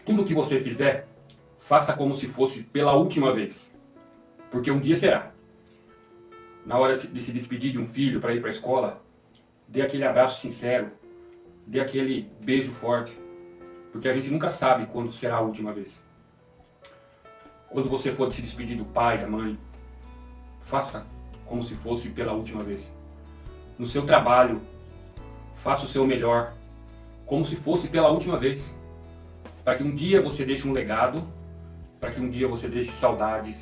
Tudo que você fizer, faça como se fosse pela última vez. Porque um dia será. Na hora de se despedir de um filho para ir para a escola, dê aquele abraço sincero, dê aquele beijo forte. Porque a gente nunca sabe quando será a última vez. Quando você for se despedir do pai, da mãe, faça como se fosse pela última vez. No seu trabalho, faça o seu melhor, como se fosse pela última vez. Para que um dia você deixe um legado, para que um dia você deixe saudades,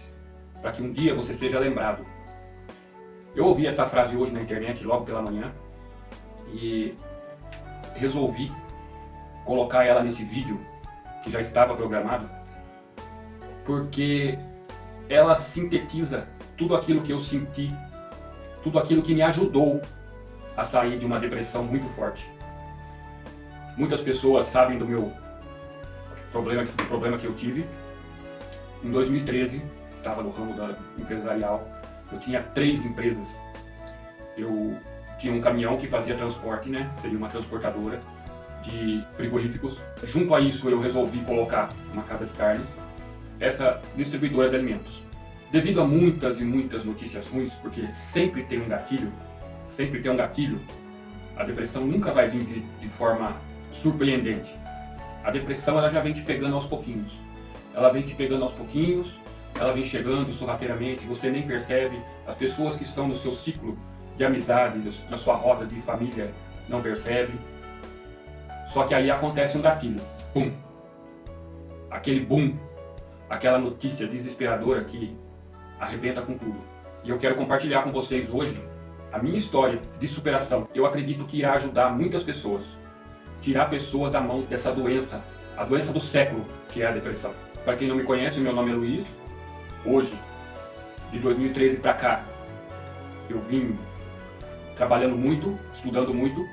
para que um dia você seja lembrado. Eu ouvi essa frase hoje na internet, logo pela manhã, e resolvi colocar ela nesse vídeo, que já estava programado, porque ela sintetiza tudo aquilo que eu senti, tudo aquilo que me ajudou a sair de uma depressão muito forte. Muitas pessoas sabem do meu problema que eu tive. Em 2013, estava no ramo da empresarial, eu tinha 3 empresas. Eu tinha um caminhão que fazia transporte, né? Seria uma transportadora de frigoríficos. Junto a isso, eu resolvi colocar uma casa de carnes, essa distribuidora de alimentos. Devido a muitas e muitas notícias ruins, porque sempre tem um gatilho, a depressão nunca vai vir de forma surpreendente. A depressão ela já vem te pegando aos pouquinhos. Ela vem te pegando aos pouquinhos, ela vem chegando sorrateiramente, você nem percebe. As pessoas que estão no seu ciclo de amizade, na sua roda de família, não percebem. Só que aí acontece um gatilho. Bum! Aquele boom, aquela notícia desesperadora que arrebenta com tudo. E eu quero compartilhar com vocês hoje a minha história de superação. Eu acredito que irá ajudar muitas pessoas. Tirar pessoas da mão dessa doença, a doença do século, que é a depressão. Para quem não me conhece, meu nome é Luiz. Hoje, de 2013 para cá, eu vim trabalhando muito, estudando muito,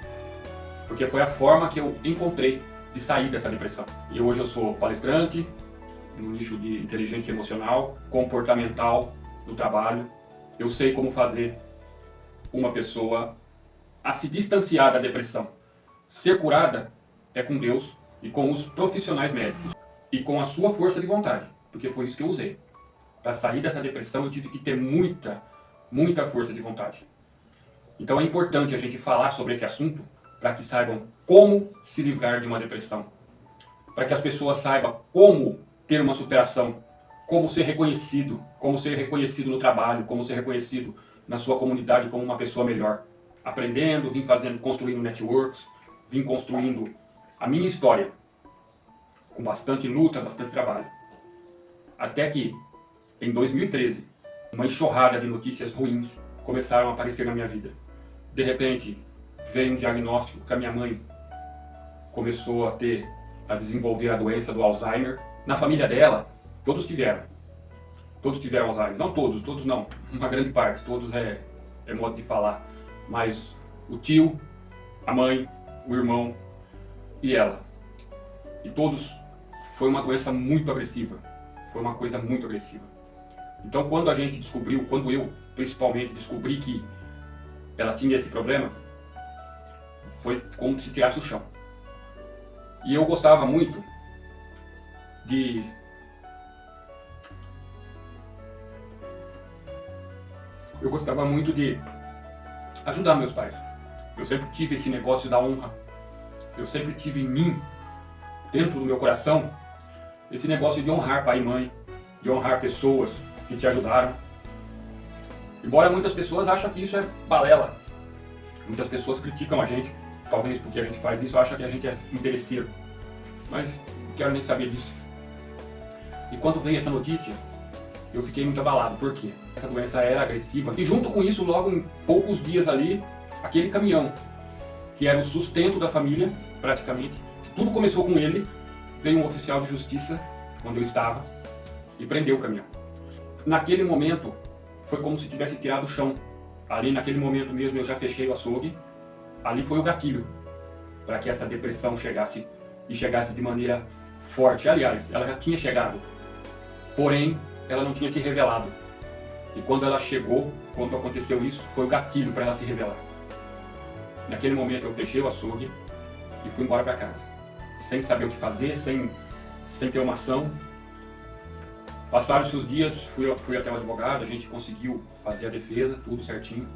porque foi a forma que eu encontrei de sair dessa depressão. E hoje eu sou palestrante no nicho de inteligência emocional, comportamental no trabalho. Eu sei como fazer uma pessoa a se distanciar da depressão. Ser curada é com Deus e com os profissionais médicos e com a sua força de vontade, porque foi isso que eu usei. Para sair dessa depressão eu tive que ter muita força de vontade. Então é importante a gente falar sobre esse assunto para que saibam como se livrar de uma depressão, para que as pessoas saibam como ter uma superação, como ser reconhecido no trabalho, como ser reconhecido na sua comunidade como uma pessoa melhor. Aprendendo, vim fazendo, construindo networks, vim construindo a minha história, com bastante luta, bastante trabalho. Até que, em 2013, uma enxurrada de notícias ruins começaram a aparecer na minha vida. De repente, veio um diagnóstico que a minha mãe começou a desenvolver a doença do Alzheimer. Na família dela, todos tiveram Alzheimer. Não todos não, uma grande parte, todos é modo de falar. Mas o tio, a mãe, o irmão e ela. E todos, foi uma doença muito agressiva. Foi uma coisa muito agressiva. Então quando a gente descobriu, quando eu principalmente descobri que ela tinha esse problema, foi como se tirasse o chão. E eu gostava muito de ajudar meus pais. Eu sempre tive esse negócio da honra. Eu sempre tive em mim, dentro do meu coração, esse negócio de honrar pai e mãe, de honrar pessoas que te ajudaram. Embora muitas pessoas achem que isso é balela. Muitas pessoas criticam a gente, talvez porque a gente faz isso, acham que a gente é interesseiro. Mas não quero nem saber disso. E quando veio essa notícia, eu fiquei muito abalado. Por quê? Essa doença era agressiva. E junto com isso, logo em poucos dias ali, aquele caminhão, que era o sustento da família, praticamente, tudo começou com ele, veio um oficial de justiça, onde eu estava, e prendeu o caminhão. Naquele momento, foi como se tivesse tirado o chão. Ali, naquele momento mesmo, eu já fechei o açougue. Ali foi o gatilho para que essa depressão chegasse, e chegasse de maneira forte. Aliás, ela já tinha chegado, porém, ela não tinha se revelado. E quando ela chegou, quando aconteceu isso, foi o gatilho para ela se revelar. Naquele momento eu fechei o açougue e fui embora para casa. Sem saber o que fazer, sem ter uma ação. Passaram-se os dias, fui até o advogado, a gente conseguiu fazer a defesa, tudo certinho.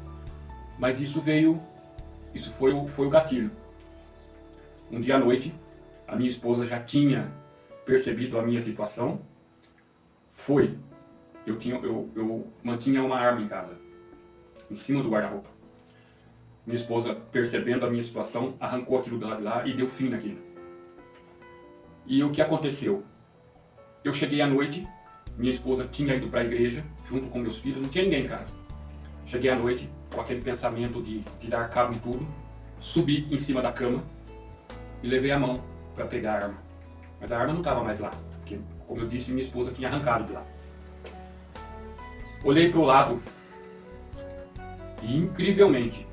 Mas isso foi o gatilho. Um dia à noite, a minha esposa já tinha percebido a minha situação. Eu mantinha uma arma em casa, em cima do guarda-roupa. Minha esposa, percebendo a minha situação, arrancou aquilo de lá e deu fim naquilo. E o que aconteceu? Eu cheguei à noite, minha esposa tinha ido para a igreja, junto com meus filhos, não tinha ninguém em casa. Cheguei à noite com aquele pensamento de dar cabo em tudo, subi em cima da cama e levei a mão para pegar a arma. Mas a arma não estava mais lá, porque, como eu disse, minha esposa tinha arrancado de lá. Olhei para o lado e, incrivelmente,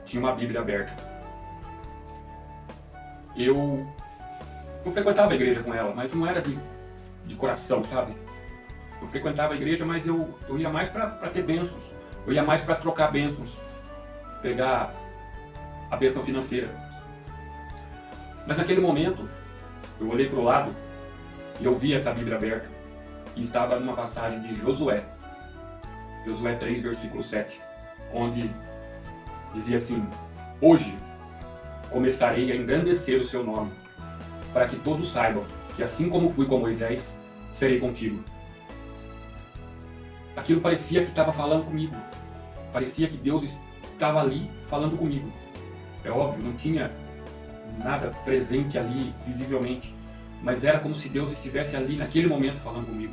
tinha uma Bíblia aberta. Eu frequentava a igreja com ela, mas não era de coração, sabe? Eu frequentava a igreja, mas eu ia mais para ter bênçãos. Eu ia mais para trocar bênçãos, pegar a bênção financeira. Mas naquele momento, eu olhei para o lado e eu vi essa Bíblia aberta. E estava numa passagem de Josué 3, versículo 7, onde dizia assim: hoje começarei a engrandecer o seu nome, para que todos saibam que assim como fui com Moisés, serei contigo. Aquilo parecia que estava falando comigo. Parecia que Deus estava ali falando comigo. É óbvio, não tinha nada presente ali visivelmente, mas era como se Deus estivesse ali naquele momento falando comigo.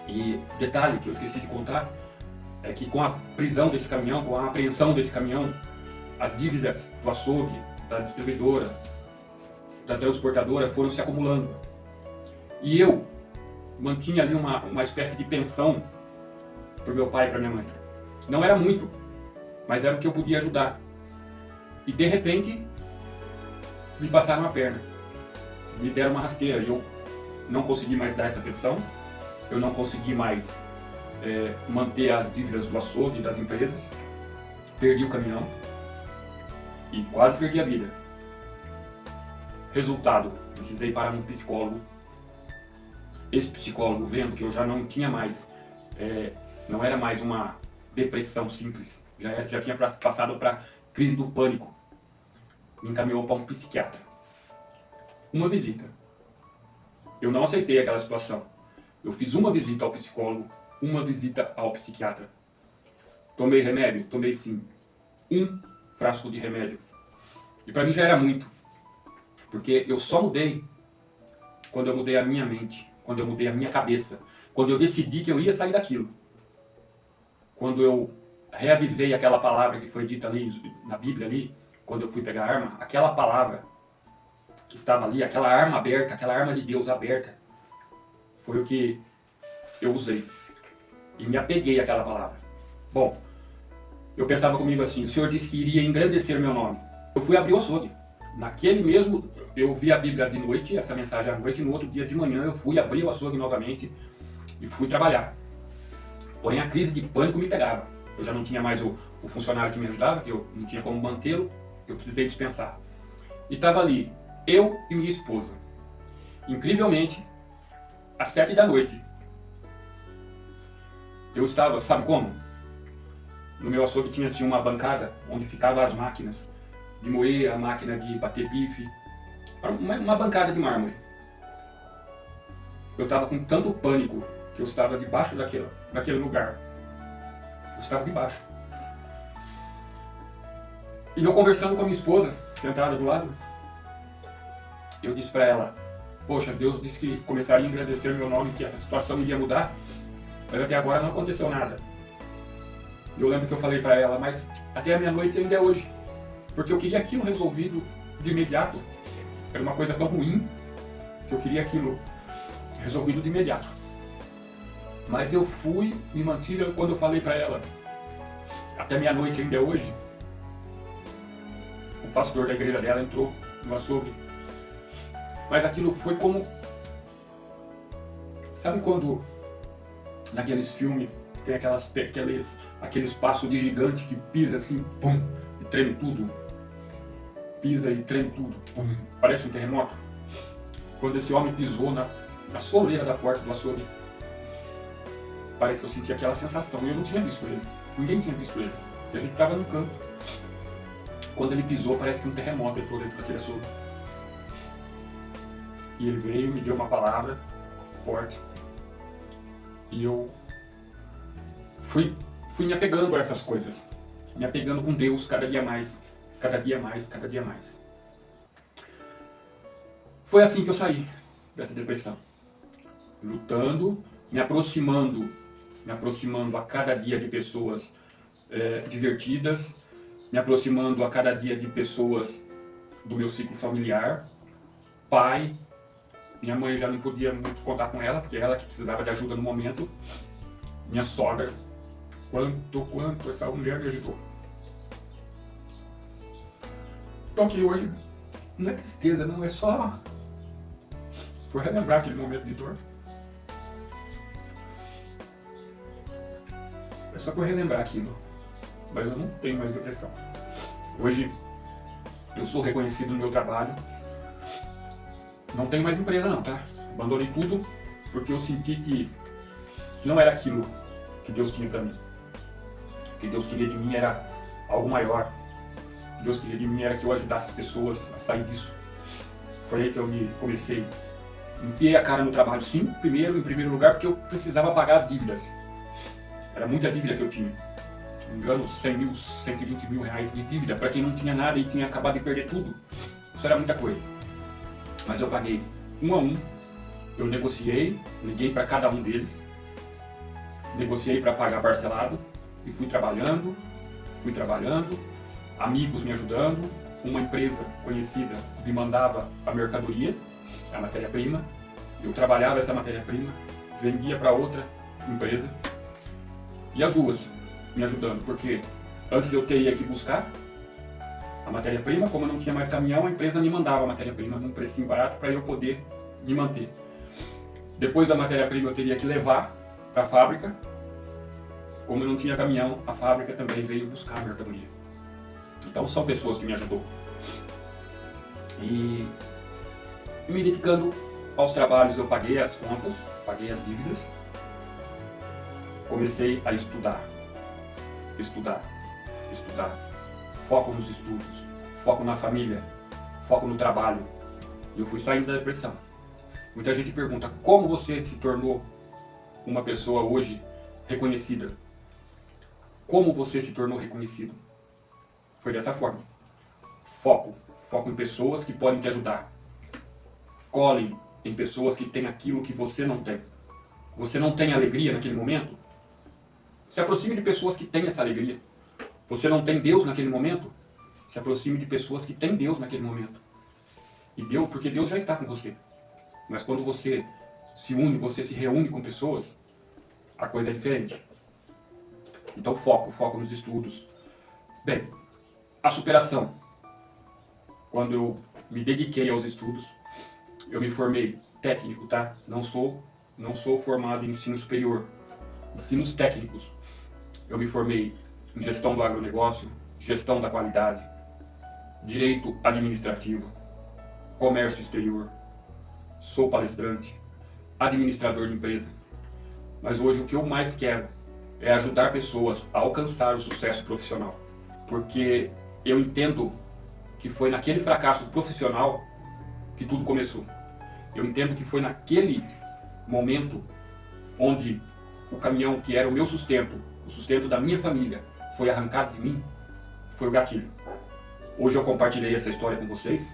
E detalhe que eu esqueci de contar é que com a prisão desse caminhão, com a apreensão desse caminhão, as dívidas do açougue, da distribuidora, da transportadora foram se acumulando. E eu mantinha ali uma espécie de pensão para o meu pai e para minha mãe. Não era muito, mas era o que eu podia ajudar. E de repente, me passaram a perna, me deram uma rasteira e eu não consegui mais dar essa pensão, eu não consegui mais manter as dívidas do açougue e das empresas, perdi o caminhão e quase perdi a vida. Resultado, precisei parar num psicólogo. Esse psicólogo, vendo que eu já não tinha mais, não era mais uma depressão simples, já tinha passado para crise do pânico, me encaminhou para um psiquiatra. Uma visita. Eu não aceitei aquela situação. Eu fiz uma visita ao psicólogo, uma visita ao psiquiatra. Tomei remédio? Tomei sim. Um frasco de remédio. E para mim já era muito. Porque eu só mudei quando eu mudei a minha mente, quando eu mudei a minha cabeça, quando eu decidi que eu ia sair daquilo. Quando eu reavivei aquela palavra que foi dita ali na Bíblia, ali, quando eu fui pegar a arma, aquela palavra que estava ali, aquela arma aberta, aquela arma de Deus aberta, foi o que eu usei. E me apeguei àquela palavra. Bom, eu pensava comigo assim: o Senhor disse que iria engrandecer meu nome. Eu fui abrir o açougue. Naquele mesmo, eu vi a Bíblia de noite, essa mensagem à noite, e no outro dia de manhã eu fui abrir o açougue novamente e fui trabalhar. Porém, a crise de pânico me pegava. Eu já não tinha mais o funcionário que me ajudava, que eu não tinha como mantê-lo, eu precisei dispensar. E estava ali, eu e minha esposa. Incrivelmente, às 7 da noite, eu estava, sabe como? No meu açougue tinha assim uma bancada onde ficavam as máquinas de moer, a máquina de bater bife, uma bancada de mármore. Eu estava com tanto pânico que eu estava debaixo daquele lugar. Eu estava debaixo. E eu conversando com a minha esposa, sentada do lado, eu disse para ela: poxa, Deus disse que começaria a engrandecer meu nome, que essa situação iria mudar, mas até agora não aconteceu nada. E eu lembro que eu falei para ela: mas até a meia-noite ainda é hoje, porque eu queria aquilo resolvido de imediato. Era uma coisa tão ruim que eu queria aquilo resolvido de imediato. Mas eu fui, me mantive. Quando eu falei para ela: até meia-noite ainda é hoje, o pastor da igreja dela entrou no açougue. Mas aquilo foi como... Sabe quando naqueles filmes tem aqueles passos de gigante que pisa assim, pum, e treme tudo? Pisa e treme tudo, pum, parece um terremoto. Quando esse homem pisou na soleira da porta do açougue, parece que eu senti aquela sensação. E eu não tinha visto ele. Ninguém tinha visto ele. Porque a gente estava no canto. Quando ele pisou, parece que um terremoto entrou dentro daquele açougue. E ele veio, me deu uma palavra forte. E eu fui me apegando a essas coisas. Me apegando com Deus cada dia mais. Cada dia mais, cada dia mais. Foi assim que eu saí dessa depressão. Lutando, me aproximando a cada dia de pessoas divertidas, me aproximando a cada dia de pessoas do meu ciclo familiar, pai. Minha mãe já não podia muito contar com ela, porque ela que precisava de ajuda no momento. Minha sogra, quanto essa mulher me ajudou. Então que hoje não é tristeza, não, é só por relembrar aquele momento de dor. É só por relembrar aquilo. Mas eu não tenho mais depressão. Hoje eu sou reconhecido no meu trabalho. Não tenho mais empresa não, tá? Abandonei tudo porque eu senti que não era aquilo que Deus tinha pra mim. O que Deus queria de mim era algo maior. O que Deus queria de mim era que eu ajudasse as pessoas a sair disso. Foi aí que eu comecei. Enfiei a cara no trabalho, sim, em primeiro lugar, porque eu precisava pagar as dívidas. Era muita dívida que eu tinha. Se não me engano, 100 mil, 120 mil reais de dívida para quem não tinha nada e tinha acabado de perder tudo. Isso era muita coisa. Mas eu paguei um a um. Eu negociei, liguei para cada um deles. Negociei para pagar parcelado e fui trabalhando. Amigos me ajudando. Uma empresa conhecida me mandava a mercadoria, a matéria-prima. Eu trabalhava essa matéria-prima, vendia para outra empresa. E as duas me ajudando, porque antes eu teria que buscar a matéria-prima, como eu não tinha mais caminhão, a empresa me mandava a matéria-prima num precinho barato para eu poder me manter. Depois da matéria-prima eu teria que levar para a fábrica, como eu não tinha caminhão, a fábrica também veio buscar a mercadoria. Então são pessoas que me ajudou. E me dedicando aos trabalhos, eu paguei as contas, paguei as dívidas. Comecei a estudar. Foco nos estudos, foco na família, foco no trabalho. E eu fui saindo da depressão. Muita gente pergunta, como você se tornou uma pessoa hoje reconhecida? Como você se tornou reconhecido? Foi dessa forma. Foco em pessoas que podem te ajudar. Cole em pessoas que têm aquilo que você não tem. Você não tem alegria naquele momento? Se aproxime de pessoas que têm essa alegria. Você não tem Deus naquele momento? Se aproxime de pessoas que têm Deus naquele momento. E Deus, porque Deus já está com você. Mas quando você se une, você se reúne com pessoas, a coisa é diferente. Então foco nos estudos. Bem, a superação. Quando eu me dediquei aos estudos, eu me formei técnico, tá? Não sou formado em ensino superior. Ensinos técnicos. Eu me formei em gestão do agronegócio, gestão da qualidade, direito administrativo, comércio exterior, sou palestrante, administrador de empresa. Mas hoje o que eu mais quero é ajudar pessoas a alcançar o sucesso profissional. Porque eu entendo que foi naquele fracasso profissional que tudo começou. Eu entendo que foi naquele momento onde o caminhão que era o meu sustento, o sustento da minha família, foi arrancado de mim, foi o gatilho. Hoje eu compartilhei essa história com vocês,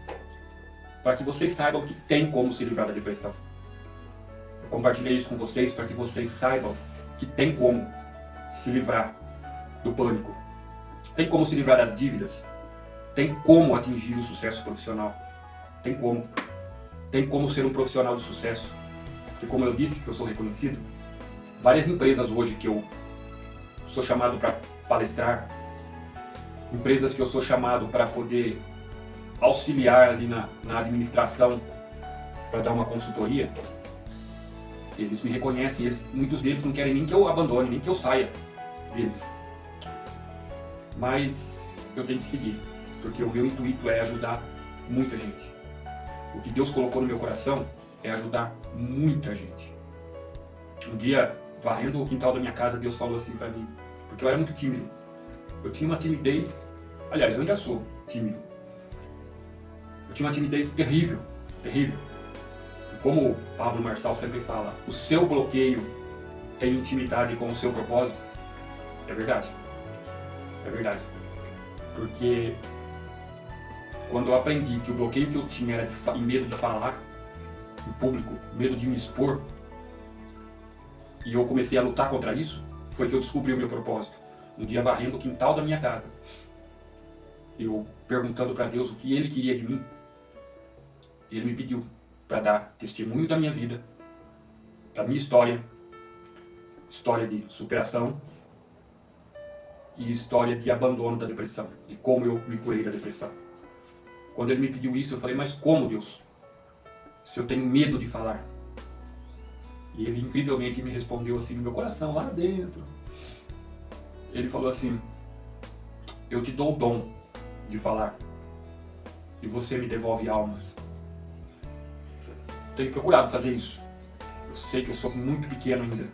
para que vocês saibam que tem como se livrar da depressão. Eu compartilhei isso com vocês para que vocês saibam que tem como se livrar do pânico, tem como se livrar das dívidas, tem como atingir o sucesso profissional, tem como ser um profissional de sucesso. Porque como eu disse que eu sou reconhecido, várias empresas hoje que eu sou chamado para palestrar, empresas que eu sou chamado para poder auxiliar ali na administração, para dar uma consultoria, eles me reconhecem, muitos deles não querem nem que eu abandone, nem que eu saia deles. Mas eu tenho que seguir, porque o meu intuito é ajudar muita gente. o que Deus colocou no meu coração é ajudar muita gente. Um dia, varrendo o quintal da minha casa, Deus falou assim para mim, porque eu era muito tímido. Eu tinha uma timidez, aliás, eu ainda sou tímido. Eu tinha uma timidez terrível, terrível. E como o Pablo Marçal sempre fala, o seu bloqueio tem intimidade com o seu propósito. É verdade. É verdade. Porque quando eu aprendi que o bloqueio que eu tinha era de medo de falar em público, medo de me expor, e eu comecei a lutar contra isso, foi que eu descobri o meu propósito. Um dia varrendo o quintal da minha casa, eu perguntando para Deus o que Ele queria de mim, Ele me pediu para dar testemunho da minha vida, da minha história, história de superação e história de abandono da depressão, de como eu me curei da depressão. Quando Ele me pediu isso, eu falei, mas como, Deus? Se eu tenho medo de falar. E Ele incrivelmente me respondeu assim no meu coração, lá dentro. Ele falou assim, eu te dou o dom de falar e você me devolve almas. Tenho procurado fazer isso. Eu sei que eu sou muito pequeno ainda.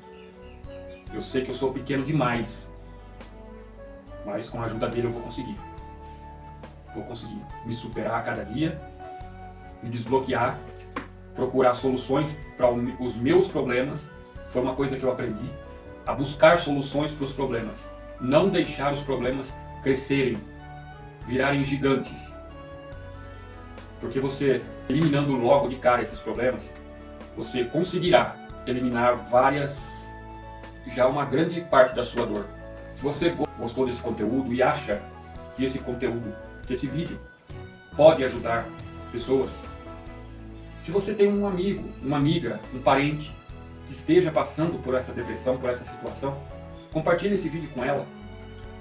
Eu sei que eu sou pequeno demais. Mas com a ajuda dele eu vou conseguir. Vou conseguir me superar a cada dia, me desbloquear, procurar soluções para os meus problemas. Foi uma coisa que eu aprendi, a buscar soluções para os problemas. Não deixar os problemas crescerem, virarem gigantes. Porque você, eliminando logo de cara esses problemas, você conseguirá eliminar já uma grande parte da sua dor. Se você gostou desse conteúdo e acha que esse conteúdo, que esse vídeo pode ajudar pessoas, se você tem um amigo, uma amiga, um parente que esteja passando por essa depressão, por essa situação, compartilhe esse vídeo com ela,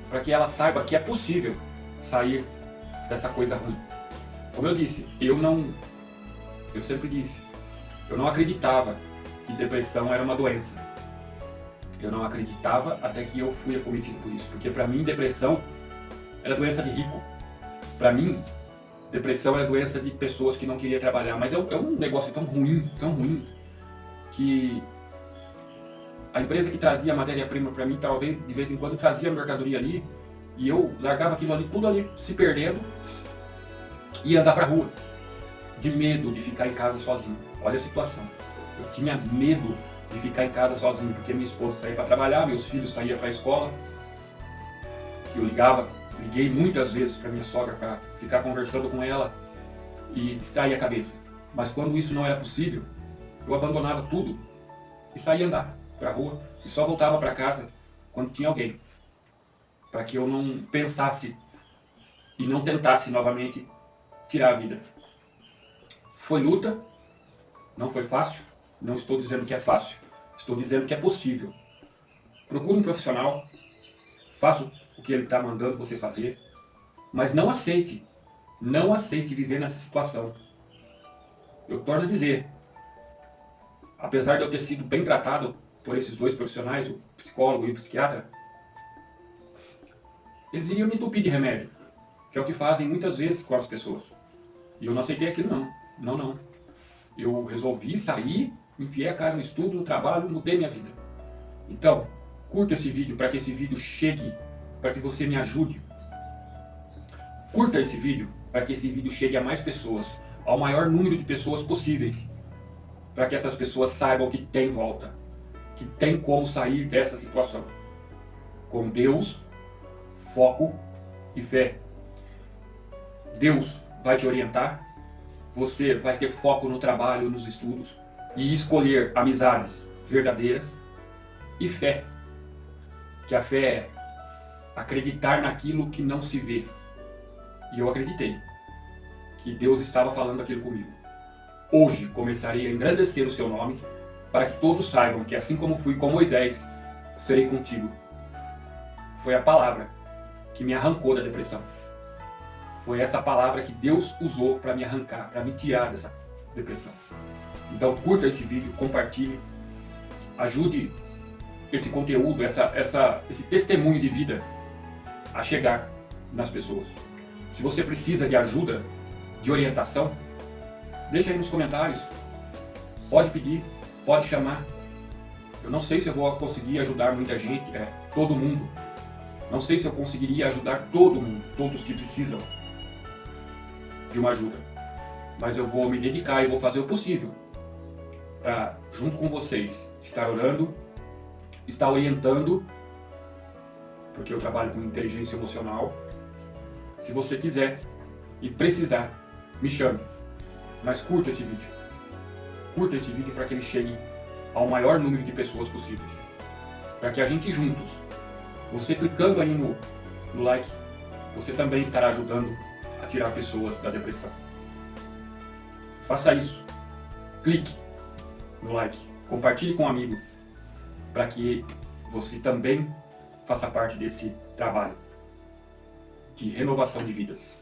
para que ela saiba que é possível sair dessa coisa ruim. Como eu disse, eu sempre disse, eu não acreditava que depressão era uma doença. Eu não acreditava até que eu fui acometido por isso, porque para mim depressão era doença de rico. Para mim, depressão era doença de pessoas que não queriam trabalhar, mas é um negócio tão ruim, que a empresa que trazia a matéria-prima para mim, talvez de vez em quando trazia a mercadoria ali, e eu largava aquilo ali, tudo ali se perdendo, e ia andar para a rua, de medo de ficar em casa sozinho. Olha a situação. Eu tinha medo de ficar em casa sozinho, porque minha esposa saía para trabalhar, meus filhos saíam para a escola. Eu liguei muitas vezes para minha sogra para ficar conversando com ela e distrair a cabeça. Mas quando isso não era possível, eu abandonava tudo e saía andar para a rua e só voltava para casa quando tinha alguém, para que eu não pensasse e não tentasse novamente tirar a vida. Foi luta, não foi fácil, não estou dizendo que é fácil, estou dizendo que é possível. Procure um profissional, faça o que ele está mandando você fazer, mas não aceite viver nessa situação. Eu torno a dizer, apesar de eu ter sido bem tratado por esses dois profissionais, o psicólogo e o psiquiatra, eles iriam me entupir de remédio, que é o que fazem muitas vezes com as pessoas. E eu não aceitei aquilo não. Eu resolvi sair, enfiei a cara no estudo, no trabalho, mudei minha vida. Então, curta esse vídeo para que esse vídeo chegue, para que você me ajude. Curta esse vídeo para que esse vídeo chegue a mais pessoas, ao maior número de pessoas possíveis, para que essas pessoas saibam que tem volta, que tem como sair dessa situação. Com Deus, foco e fé. Deus vai te orientar, você vai ter foco no trabalho, nos estudos e escolher amizades verdadeiras e fé, que a fé é acreditar naquilo que não se vê. E eu acreditei que Deus estava falando aquilo comigo. Hoje começarei a engrandecer o seu nome, para que todos saibam que assim como fui com Moisés, serei contigo. Foi a palavra que me arrancou da depressão. Foi essa palavra que Deus usou para me arrancar, para me tirar dessa depressão. Então curta esse vídeo, compartilhe, ajude esse conteúdo, esse testemunho de vida a chegar nas pessoas. Se você precisa de ajuda, de orientação, Deixa aí nos comentários. Pode pedir, pode chamar. Eu não sei se eu vou conseguir ajudar muita gente, todo mundo. Não sei se eu conseguiria ajudar todo mundo, todos que precisam de uma ajuda. Mas eu vou me dedicar e vou fazer o possível para, junto com vocês, estar orando, estar orientando, porque eu trabalho com inteligência emocional. Se você quiser e precisar, me chame. Mas curta esse vídeo. Curta esse vídeo para que ele chegue ao maior número de pessoas possíveis. Para que a gente juntos, você clicando aí no like, você também estará ajudando a tirar pessoas da depressão. Faça isso. Clique no like. Compartilhe com um amigo. Para que você também faça parte desse trabalho de renovação de vidas.